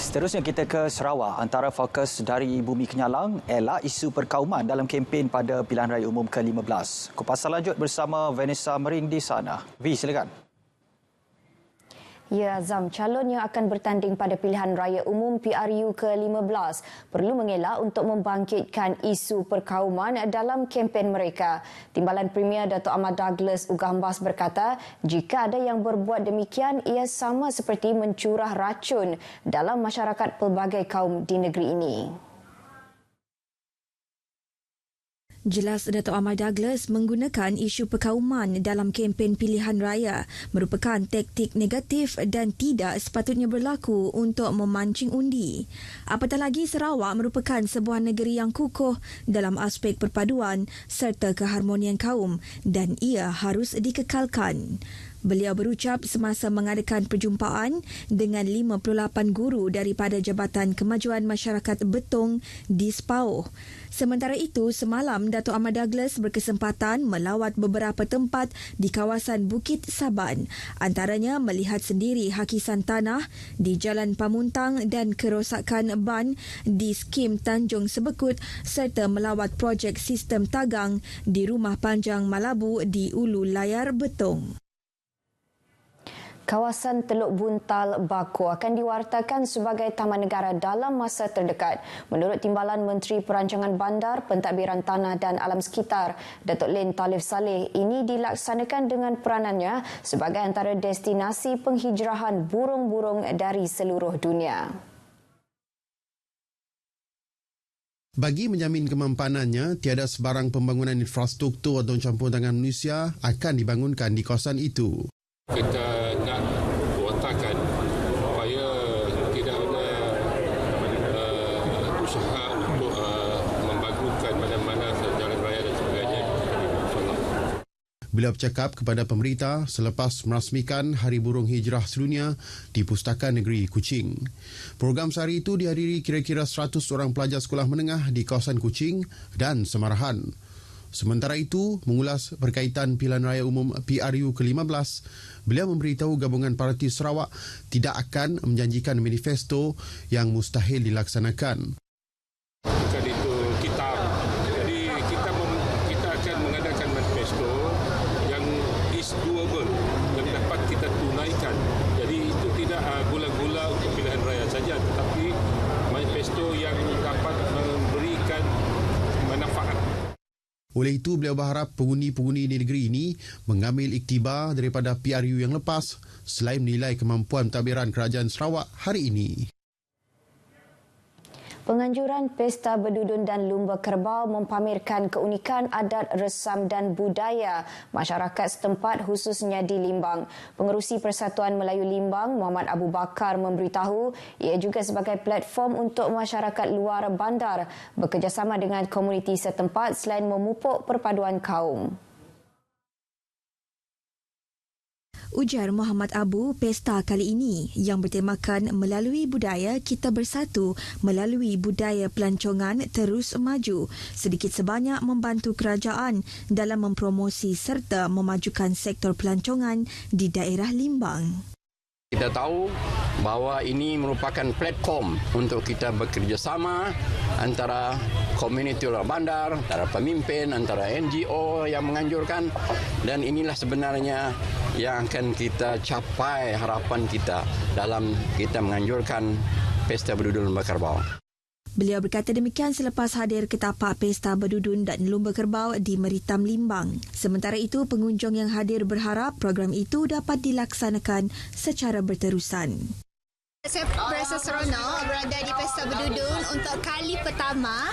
Seterusnya kita ke Sarawak. Antara fokus dari Bumi Kenyalang elak isu perkauman dalam kempen pada Pilihan Raya Umum ke-15. Kupasan lanjut bersama Vanessa Mering di sana. V, silakan. Ya, Azam, calon yang akan bertanding pada pilihan raya umum PRU ke-15 perlu mengelak untuk membangkitkan isu perkauman dalam kempen mereka. Timbalan Premier Dato' Ahmad Douglas Ugambas berkata, jika ada yang berbuat demikian, ia sama seperti mencurah racun dalam masyarakat pelbagai kaum di negeri ini. Jelas Dato' Ahmad Douglas menggunakan isu perkauman dalam kempen pilihan raya merupakan taktik negatif dan tidak sepatutnya berlaku untuk memancing undi. Apatah lagi Sarawak merupakan sebuah negeri yang kukuh dalam aspek perpaduan serta keharmonian kaum dan ia harus dikekalkan. Beliau berucap semasa mengadakan perjumpaan dengan 58 guru daripada Jabatan Kemajuan Masyarakat Betong di Sepauh. Sementara itu, semalam Dato' Ahmad Douglas berkesempatan melawat beberapa tempat di kawasan Bukit Saban, antaranya melihat sendiri hakisan tanah di Jalan Pamuntang dan kerosakan ban di skim Tanjung Sebekut serta melawat projek sistem tagang di Rumah Panjang Malabu di Ulu Layar Betong. Kawasan Teluk Buntal, Bako akan diwartakan sebagai taman negara dalam masa terdekat. Menurut Timbalan Menteri Perancangan Bandar, Pentadbiran Tanah dan Alam Sekitar, Datuk Len Talif Saleh, ini dilaksanakan dengan peranannya sebagai antara destinasi penghijrahan burung-burung dari seluruh dunia. Bagi menjamin kemampanannya, tiada sebarang pembangunan infrastruktur atau campur tangan manusia akan dibangunkan di kawasan itu. Kita nak watakkan supaya tidak ada usaha untuk membangunkan mana-mana jalan raya dan sebagainya. Beliau bercakap kepada pemerintah selepas merasmikan Hari Burung Hijrah Sedunia di Pustakaan Negeri Kuching. Program sehari itu dihadiri kira-kira 100 orang pelajar sekolah menengah di kawasan Kuching dan Semarahan. Sementara itu, mengulas berkaitan Pilihan Raya Umum PRU ke-15, beliau memberitahu Gabungan Parti Sarawak tidak akan menjanjikan manifesto yang mustahil dilaksanakan. Bukan itu kitab. Jadi kita akan mengadakan manifesto yang is doable, yang dapat kita tunaikan. Jadi itu tidak gula-gula untuk pilihan raya saja, tetapi manifesto yang dapat memberikan manfaat. Oleh itu, beliau berharap pengundi-pengundi di negeri ini mengambil iktibar daripada PRU yang lepas selain menilai kemampuan pentadbiran kerajaan Sarawak hari ini. Penganjuran Pesta Berdudun dan Lumba Kerbau mempamerkan keunikan adat, resam dan budaya masyarakat setempat khususnya di Limbang. Pengerusi Persatuan Melayu Limbang, Muhammad Abu Bakar memberitahu ia juga sebagai platform untuk masyarakat luar bandar bekerjasama dengan komuniti setempat selain memupuk perpaduan kaum. Ujar Muhammad Abu, pesta kali ini yang bertemakan melalui budaya kita bersatu, melalui budaya pelancongan terus maju, sedikit sebanyak membantu kerajaan dalam mempromosi serta memajukan sektor pelancongan di daerah Limbang. Kita tahu bahawa ini merupakan platform untuk kita bekerjasama antara komuniti luar bandar, antara pemimpin, antara NGO yang menganjurkan, dan inilah sebenarnya yang akan kita capai harapan kita dalam kita menganjurkan Pesta Berdudun Lumba Kerbau. Beliau berkata demikian selepas hadir ke tapak Pesta Berdudun dan Lumba Kerbau di Meritam Limbang. Sementara itu, pengunjung yang hadir berharap program itu dapat dilaksanakan secara berterusan. Saya berasa seronok berada di Pesta Berdudun untuk kali pertama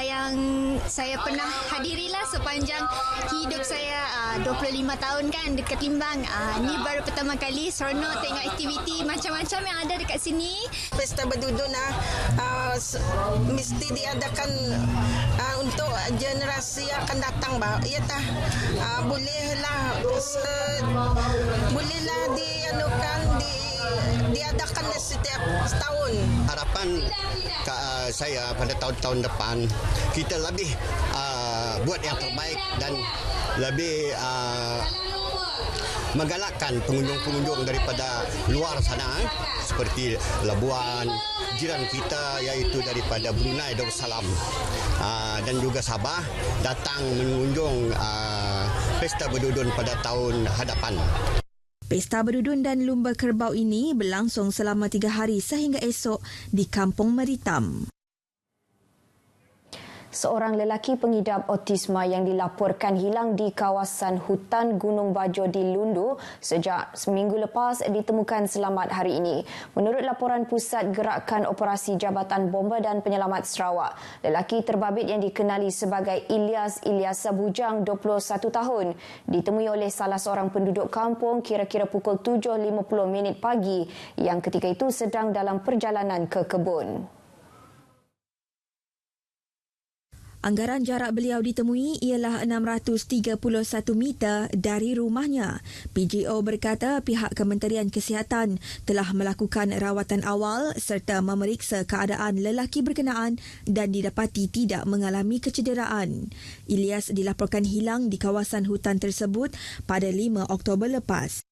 yang saya pernah hadirilah sepanjang hidup saya 25 tahun kan dekat Limbang. Ini baru pertama kali seronok tengok aktiviti macam-macam yang ada dekat sini. Pesta Berdudun mesti diadakan untuk generasi akan datang. Ya tah, bolehlah diadakan setiap setahun. Harapan saya pada tahun-tahun depan kita lebih buat yang terbaik dan lebih menggalakkan pengunjung-pengunjung daripada luar sana seperti Labuan, jiran kita iaitu daripada Brunei Darussalam dan juga Sabah datang mengunjung Pesta Berdudun pada tahun hadapan. Pesta Berdudun dan Lumba Kerbau ini berlangsung selama 3 hari sehingga esok di Kampung Meritam. Seorang lelaki pengidap autisma yang dilaporkan hilang di kawasan hutan Gunung Bajo di Lundu sejak seminggu lepas ditemukan selamat hari ini. Menurut laporan Pusat Gerakan Operasi Jabatan Bomba dan Penyelamat Sarawak, lelaki terbabit yang dikenali sebagai Ilyas Bujang, 21 tahun, ditemui oleh salah seorang penduduk kampung kira-kira pukul 7.50 pagi yang ketika itu sedang dalam perjalanan ke kebun. Anggaran jarak beliau ditemui ialah 631 meter dari rumahnya. PGO berkata pihak Kementerian Kesihatan telah melakukan rawatan awal serta memeriksa keadaan lelaki berkenaan dan didapati tidak mengalami kecederaan. Ilyas dilaporkan hilang di kawasan hutan tersebut pada 5 Oktober lepas.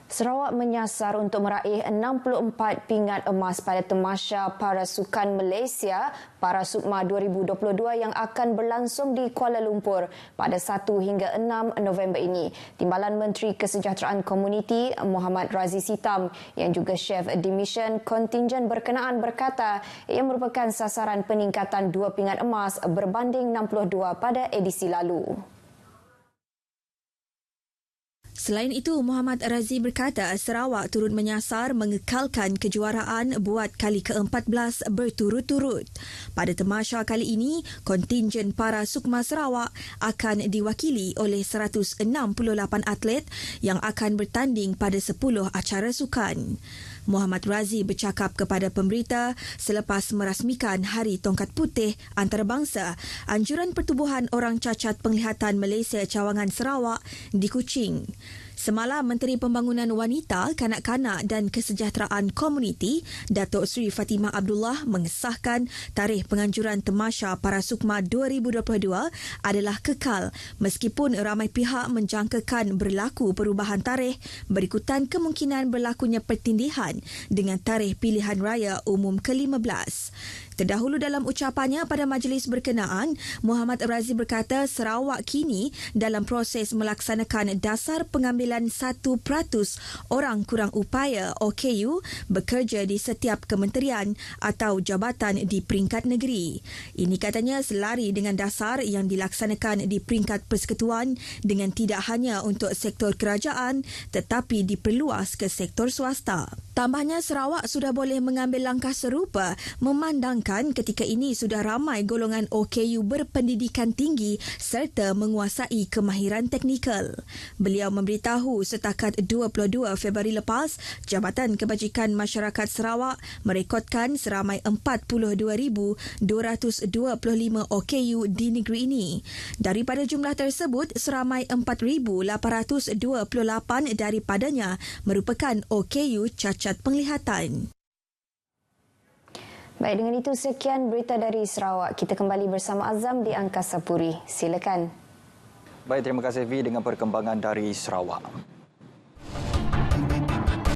Sarawak menyasar untuk meraih 64 pingat emas pada Tamasya Parasukan Malaysia Parasukma 2022 yang akan berlangsung di Kuala Lumpur pada 1 hingga 6 November ini. Timbalan Menteri Kesejahteraan Komuniti Muhammad Razi Sitam yang juga Chef Dimission Kontingen berkenaan berkata ia merupakan sasaran peningkatan 2 pingat emas berbanding 62 pada edisi lalu. Selain itu, Muhammad Razi berkata Sarawak turut menyasar mengekalkan kejuaraan buat kali ke-14 berturut-turut. Pada tamasya kali ini, kontingen para Sukma Sarawak akan diwakili oleh 168 atlet yang akan bertanding pada 10 acara sukan. Muhammad Razi bercakap kepada pemberita selepas merasmikan Hari Tongkat Putih Antarabangsa Anjuran Pertubuhan Orang Cacat Penglihatan Malaysia Cawangan Sarawak di Kuching. Semalam, Menteri Pembangunan Wanita, Kanak-kanak dan Kesejahteraan Komuniti, Datuk Seri Fatimah Abdullah mengesahkan tarikh penganjuran Tamasya Parasukma 2022 adalah kekal meskipun ramai pihak menjangkakan berlaku perubahan tarikh berikutan kemungkinan berlakunya pertindihan dengan tarikh pilihan raya umum ke-15. Terdahulu dalam ucapannya pada majlis berkenaan, Muhammad Razi berkata Sarawak kini dalam proses melaksanakan dasar pengambilan 1% orang kurang upaya OKU bekerja di setiap kementerian atau jabatan di peringkat negeri. Ini katanya selari dengan dasar yang dilaksanakan di peringkat persekutuan dengan tidak hanya untuk sektor kerajaan tetapi diperluas ke sektor swasta. Tambahnya, Sarawak sudah boleh mengambil langkah serupa memandangkan ketika ini sudah ramai golongan OKU berpendidikan tinggi serta menguasai kemahiran teknikal. Beliau memberitahu setakat 22 Februari lepas, Jabatan Kebajikan Masyarakat Sarawak merekodkan seramai 42,225 OKU di negeri ini. Daripada jumlah tersebut, seramai 4,828 daripadanya merupakan OKU cacat penglihatan. Baik, dengan itu sekian berita dari Sarawak. Kita kembali bersama Azam di Angkasa Puri. Silakan. Baik, terima kasih V dengan perkembangan dari Sarawak.